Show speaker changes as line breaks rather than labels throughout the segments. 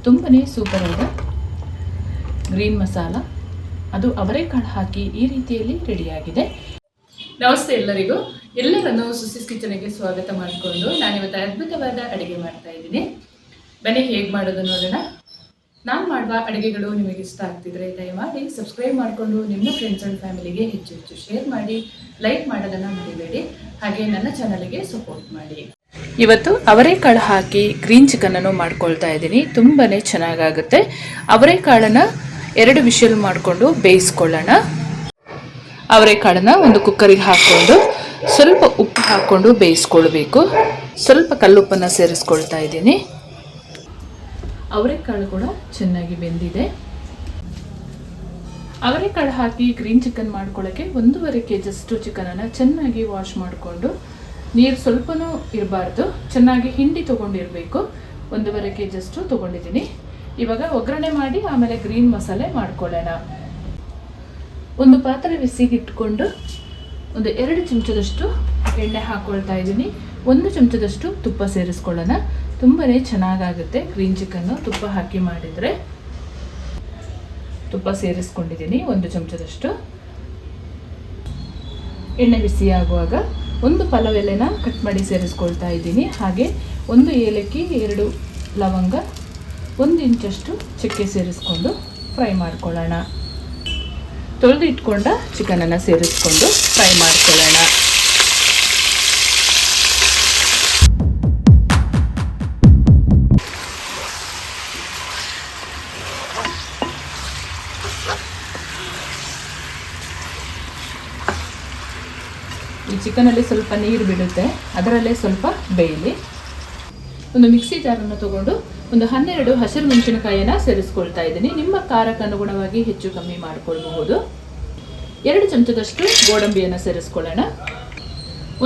ತುಂಬನೇ ಸೂಪರ್ ಆದ ಗ್ರೀನ್ ಮಸಾಲ, ಅದು ಅವರೆಕಾಳು ಹಾಕಿ ಈ ರೀತಿಯಲ್ಲಿ ರೆಡಿಯಾಗಿದೆ. ನಮಸ್ತೆ ಎಲ್ಲರಿಗೂ, ಎಲ್ಲರನ್ನು ಸುಸಿಸ್ ಕಿಚನ್ಗೆ ಸ್ವಾಗತ ಮಾಡಿಕೊಂಡು ನಾನಿವತ್ತು ಅದ್ಭುತವಾದ ಅಡುಗೆ ಮಾಡ್ತಾ ಇದ್ದೀನಿ. ಬನ್ನಿ ಹೇಗೆ ಮಾಡೋದು ನೋಡೋಣ. ನಾನು ಮಾಡುವ ಅಡುಗೆಗಳು ನಿಮಗೆ ಇಷ್ಟ ಆಗ್ತಿದ್ರೆ ದಯಮಾಡಿ ಸಬ್ಸ್ಕ್ರೈಬ್ ಮಾಡಿಕೊಂಡು ನಿಮ್ಮ ಫ್ರೆಂಡ್ಸ್ ಆ್ಯಂಡ್ ಫ್ಯಾಮಿಲಿಗೆ ಹೆಚ್ಚು ಶೇರ್ ಮಾಡಿ, ಲೈಕ್ ಮಾಡೋದನ್ನು ಮರಿಬೇಡಿ. ಹಾಗೆ ನನ್ನ ಚಾನಲ್ಗೆ ಸಪೋರ್ಟ್ ಮಾಡಿ. ಇವತ್ತು ಅವರೆಕಾಳು ಹಾಕಿ ಗ್ರೀನ್ ಚಿಕನನ್ನು ಮಾಡ್ಕೊಳ್ತಾ ಇದ್ದೀನಿ. ತುಂಬಾ ಚೆನ್ನಾಗಾಗುತ್ತೆ. ಅವರೆಕಾಳನ್ನು 2 ವಿಷಲ್ ಮಾಡಿಕೊಂಡು ಬೇಯಿಸ್ಕೊಳ್ಳೋಣ. ಅವರೆಕಾಳನ್ನು ಒಂದು ಕುಕ್ಕರಿಗೆ ಹಾಕ್ಕೊಂಡು ಸ್ವಲ್ಪ ಉಪ್ಪು ಹಾಕ್ಕೊಂಡು ಬೇಯಿಸ್ಕೊಳ್ಬೇಕು. ಸ್ವಲ್ಪ ಕಲ್ಲುಪ್ಪನ್ನು ಸೇರಿಸ್ಕೊಳ್ತಾ ಇದ್ದೀನಿ. ಅವರೆಕಾಳು ಕೂಡ ಚೆನ್ನಾಗಿ ಬೆಂದಿದೆ. ಅವರೆಕಾಳು ಹಾಕಿ ಗ್ರೀನ್ ಚಿಕನ್ ಮಾಡ್ಕೊಳ್ಳೋಕ್ಕೆ 1.5 kg ಚಿಕನನ್ನು ಚೆನ್ನಾಗಿ ವಾಶ್ ಮಾಡಿಕೊಂಡು, ನೀರು ಸ್ವಲ್ಪನೂ ಇರಬಾರ್ದು, ಚೆನ್ನಾಗಿ ಹಿಂಡಿ ತೊಗೊಂಡಿರಬೇಕು. 1.5 kg ತೊಗೊಂಡಿದ್ದೀನಿ. ಇವಾಗ ಒಗ್ಗರಣೆ ಮಾಡಿ ಆಮೇಲೆ ಗ್ರೀನ್ ಮಸಾಲೆ ಮಾಡ್ಕೊಳ್ಳೋಣ. ಒಂದು ಪಾತ್ರೆ ಬಿಸಿಗಿಟ್ಕೊಂಡು ಒಂದು 2 ಚಮಚದಷ್ಟು ಎಣ್ಣೆ ಹಾಕ್ಕೊಳ್ತಾ ಇದ್ದೀನಿ. 1 ಚಮಚದಷ್ಟು ತುಪ್ಪ ಸೇರಿಸ್ಕೊಳ್ಳೋಣ. ತುಂಬಾ ಚೆನ್ನಾಗಾಗುತ್ತೆ ಗ್ರೀನ್ ಚಿಕನ್ನು ತುಪ್ಪ ಹಾಕಿ ಮಾಡಿದರೆ. ತುಪ್ಪ ಸೇರಿಸ್ಕೊಂಡಿದ್ದೀನಿ 1 ಚಮಚದಷ್ಟು. ಎಣ್ಣೆ ಬಿಸಿ ಆಗುವಾಗ 1 ಪಲಾವ್ ಎಲೆನ ಕಟ್ ಮಾಡಿ ಸೇರಿಸ್ಕೊಳ್ತಾ ಇದ್ದೀನಿ. ಹಾಗೆ 1 ಏಲಕ್ಕಿ, 2 ಲವಂಗ, 1 ಇಂಚಷ್ಟು ಚಕ್ಕೆ ಸೇರಿಸ್ಕೊಂಡು ಫ್ರೈ ಮಾಡ್ಕೊಳ್ಳೋಣ. ತೊಳೆದು ಇಟ್ಕೊಂಡ ಚಿಕನನ್ನು ಸೇರಿಸ್ಕೊಂಡು ಫ್ರೈ ಮಾಡ್ಕೊಳ್ಳೋಣ. ಈ ಚಿಕನಲ್ಲಿ ಸ್ವಲ್ಪ ನೀರು ಬಿಡುತ್ತೆ, ಅದರಲ್ಲೇ ಸ್ವಲ್ಪ ಬೇಯಲಿ. ಒಂದು ಮಿಕ್ಸಿ ಜಾರನ್ನು ತಗೊಂಡು ಒಂದು 12 ಹಸಿರು ಮೆಣಸಿನಕಾಯಿಯನ್ನು ಸೇರಿಸ್ಕೊಳ್ತಾ ಇದ್ದೀನಿ. ನಿಮ್ಮ ಖಾರಕ್ಕೆ ಅನುಗುಣವಾಗಿ ಹೆಚ್ಚು ಕಮ್ಮಿ ಮಾಡಿಕೊಳ್ಬಹುದು. 2 ಚಮಚದಷ್ಟು ಗೋಡಂಬಿಯನ್ನು ಸೇರಿಸ್ಕೊಳ್ಳೋಣ.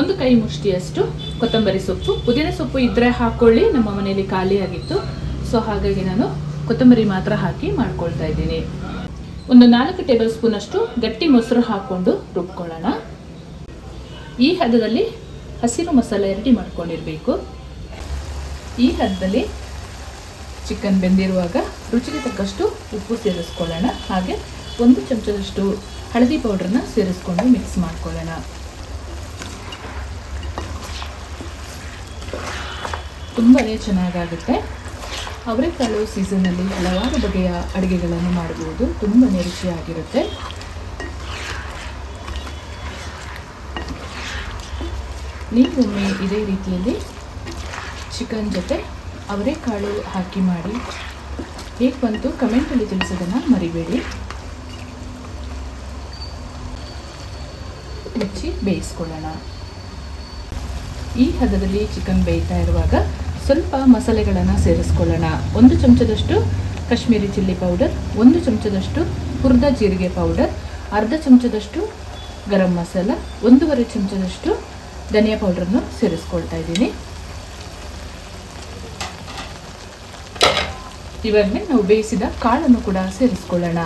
1 ಕೈ ಮುಷ್ಟಿಯಷ್ಟು ಕೊತ್ತಂಬರಿ ಸೊಪ್ಪು. ಪುದೀನ ಸೊಪ್ಪು ಇದ್ದರೆ ಹಾಕ್ಕೊಳ್ಳಿ, ನಮ್ಮ ಮನೆಯಲ್ಲಿ ಖಾಲಿಯಾಗಿತ್ತು, ಸೊ ಹಾಗಾಗಿ ನಾನು ಕೊತ್ತಂಬರಿ ಮಾತ್ರ ಹಾಕಿ ಮಾಡ್ಕೊಳ್ತಾ ಇದ್ದೀನಿ. ಒಂದು 4 ಟೇಬಲ್ ಸ್ಪೂನ್ ಅಷ್ಟು ಗಟ್ಟಿ ಮೊಸರು ಹಾಕ್ಕೊಂಡು ರುಬ್ಕೊಳ್ಳೋಣ. ಈ ಹದದಲ್ಲಿ ಹಸಿರು ಮಸಾಲೆ ರೆಡಿ ಮಾಡ್ಕೊಂಡಿರಬೇಕು. ಈ ಹದದಲ್ಲಿ ಚಿಕನ್ ಬೆಂದಿರುವಾಗ ರುಚಿಗೆ ತಕ್ಕಷ್ಟು ಉಪ್ಪು ಸೇರಿಸ್ಕೊಳ್ಳೋಣ. ಹಾಗೆ 1 ಚಮಚದಷ್ಟು ಹಳದಿ ಪೌಡ್ರನ್ನ ಸೇರಿಸ್ಕೊಂಡು ಮಿಕ್ಸ್ ಮಾಡ್ಕೊಳ್ಳೋಣ. ತುಂಬಾ ಚೆನ್ನಾಗಾಗುತ್ತೆ. ಅವರೆಕಾಳು ಸೀಸನ್ನಲ್ಲಿ ಹಲವಾರು ಬಗೆಯ ಅಡುಗೆಗಳನ್ನು ಮಾಡಬಹುದು. ತುಂಬಾ ರುಚಿಯಾಗಿರುತ್ತೆ. ನೀವೊಮ್ಮೆ ಇದೇ ರೀತಿಯಲ್ಲಿ ಚಿಕನ್ ಜೊತೆ ಅವರೆಕಾಳು ಹಾಕಿ ಮಾಡಿ ಹೇಗೆ ಬಂತು ಕಮೆಂಟಲ್ಲಿ ತಿಳಿಸೋದನ್ನು ಮರಿಬೇಡಿ. ಮುಚ್ಚಿ ಬೇಯಿಸ್ಕೊಳ್ಳೋಣ. ಈ ಹದದಲ್ಲಿ ಚಿಕನ್ ಬೇಯ್ತಾ ಇರುವಾಗ ಸ್ವಲ್ಪ ಮಸಾಲೆಗಳನ್ನು ಸೇರಿಸ್ಕೊಳ್ಳೋಣ. 1 ಚಮಚದಷ್ಟು ಕಾಶ್ಮೀರಿ ಚಿಲ್ಲಿ ಪೌಡರ್, 1 ಚಮಚದಷ್ಟು ಹುರಿದ ಜೀರಿಗೆ ಪೌಡರ್, ಅರ್ಧ ಚಮಚದಷ್ಟು ಗರಂ ಮಸಾಲ, 1.5 ಚಮಚದಷ್ಟು ಧನಿಯಾ ಪೌಡ್ರನ್ನು ಸೇರಿಸ್ಕೊಳ್ತಾ ಇದ್ದೀನಿ. ಇವಾಗಲೇ ನಾವು ಬೇಯಿಸಿದ ಕಾಳನ್ನು ಕೂಡ ಸೇರಿಸ್ಕೊಳ್ಳೋಣ.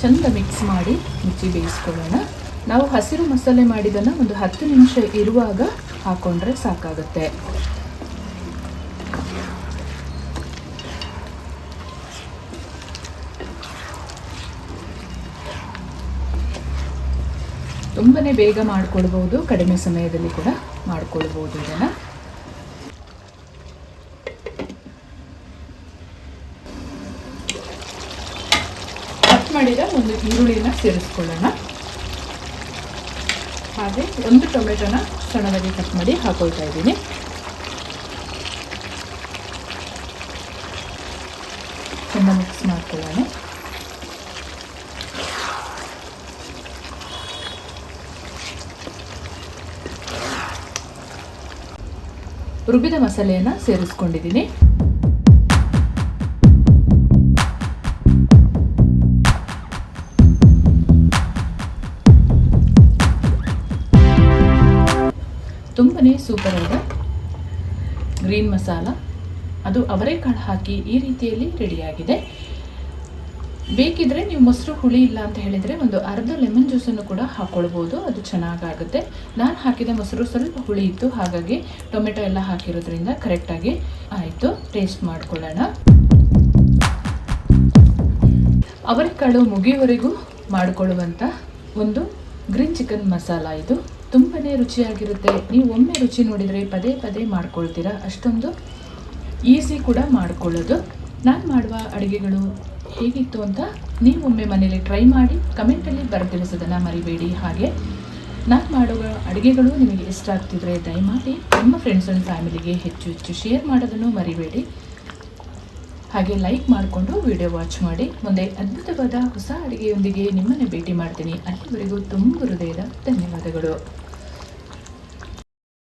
ಚಂದ ಮಿಕ್ಸ್ ಮಾಡಿ ಮುಚ್ಚಿ ಬೇಯಿಸ್ಕೊಳ್ಳೋಣ. ನಾವು ಹಸಿರು ಮಸಾಲೆ ಮಾಡಿದ್ದನ್ನು ಒಂದು 10 ನಿಮಿಷ ಇರುವಾಗ ಹಾಕೊಂಡ್ರೆ ಸಾಕಾಗುತ್ತೆ. ತುಂಬಾ ಬೇಗ ಮಾಡ್ಕೊಳ್ಬಹುದು, ಕಡಿಮೆ ಸಮಯದಲ್ಲಿ ಕೂಡ ಮಾಡ್ಕೊಳ್ಬಹುದು. ಇದನ್ನು ಕಟ್ ಮಾಡಿದ 1 ಈರುಳ್ಳಿನ ಸೇರಿಸ್ಕೊಳ್ಳೋಣ. ಹಾಗೆ 1 ಟೊಮೆಟೊನ ಸಣ್ಣದಾಗಿ ಕಟ್ ಮಾಡಿ ಹಾಕೊಳ್ತಾ ಇದ್ದೀನಿ. ಚೆನ್ನಾಗಿ ಮಿಕ್ಸ್ ಮಾಡ್ಕೊಳ್ಳೋಣ. ರುಬ್ಬಿದ ಮಸಾಲೆಯನ್ನು ಸೇರಿಸ್ಕೊಂಡಿದ್ದೀನಿ. ತುಂಬನೇ ಸೂಪರ್ ಆದ ಗ್ರೀನ್ ಮಸಾಲ, ಅದು ಅವರೆಕಾಳು ಹಾಕಿ ಈ ರೀತಿಯಲ್ಲಿ ರೆಡಿಯಾಗಿದೆ. ಬೇಕಿದ್ರೆ ನೀವು ಮೊಸರು ಹುಳಿ ಇಲ್ಲ ಅಂತ ಹೇಳಿದರೆ ಒಂದು ಅರ್ಧ ಲೆಮನ್ ಜ್ಯೂಸನ್ನು ಕೂಡ ಹಾಕ್ಕೊಳ್ಬೋದು, ಅದು ಚೆನ್ನಾಗಾಗುತ್ತೆ. ನಾನು ಹಾಕಿದ ಮೊಸರು ಸ್ವಲ್ಪ ಹುಳಿ ಇತ್ತು, ಹಾಗಾಗಿ ಟೊಮೆಟೊ ಎಲ್ಲ ಹಾಕಿರೋದ್ರಿಂದ ಕರೆಕ್ಟಾಗಿ ಆಯಿತು. ಟೇಸ್ಟ್ ಮಾಡ್ಕೊಳ್ಳೋಣ. ಅವರೆಕಾಳು ಮುಗಿಯುವವರೆಗೂ ಮಾಡಿಕೊಳ್ಳುವಂಥ ಒಂದು ಗ್ರೀನ್ ಚಿಕನ್ ಮಸಾಲ ಇದು. ತುಂಬಾ ರುಚಿಯಾಗಿರುತ್ತೆ. ನೀವು ಒಮ್ಮೆ ರುಚಿ ನೋಡಿದರೆ ಪದೇ ಪದೇ ಮಾಡ್ಕೊಳ್ತೀರಾ, ಅಷ್ಟೊಂದು ಈಸಿ ಕೂಡ ಮಾಡ್ಕೊಳ್ಳೋದು. ನಾನು ಮಾಡುವ ಅಡುಗೆಗಳು ಹೇಗಿತ್ತು ಅಂತ ನೀವು ಒಮ್ಮೆ ಮನೇಲಿ ಟ್ರೈ ಮಾಡಿ ಕಮೆಂಟಲ್ಲಿ ಬರೆದಿಳಿಸೋದನ್ನು ಮರಿಬೇಡಿ. ಹಾಗೆ ನಾನು ಮಾಡುವ ಅಡುಗೆಗಳು ನಿಮಗೆ ಇಷ್ಟ ಆಗ್ತಿದ್ರೆ ದಯಮಾಡಿ ನಿಮ್ಮ ಫ್ರೆಂಡ್ಸ್ ಆ್ಯಂಡ್ ಫ್ಯಾಮಿಲಿಗೆ ಹೆಚ್ಚು ಹೆಚ್ಚು ಶೇರ್ ಮಾಡೋದನ್ನು ಮರಿಬೇಡಿ. ಹಾಗೆ ಲೈಕ್ ಮಾಡಿಕೊಂಡು ವಿಡಿಯೋ ವಾಚ್ ಮಾಡಿ. ಮುಂದೆ ಅದ್ಭುತವಾದ ಹೊಸ ಅಡುಗೆಯೊಂದಿಗೆ ನಿಮ್ಮನ್ನು ಭೇಟಿ ಮಾಡ್ತೀನಿ. ಅಲ್ಲಿವರೆಗೂ ತುಂಬ ಹೃದಯದ ಧನ್ಯವಾದಗಳು.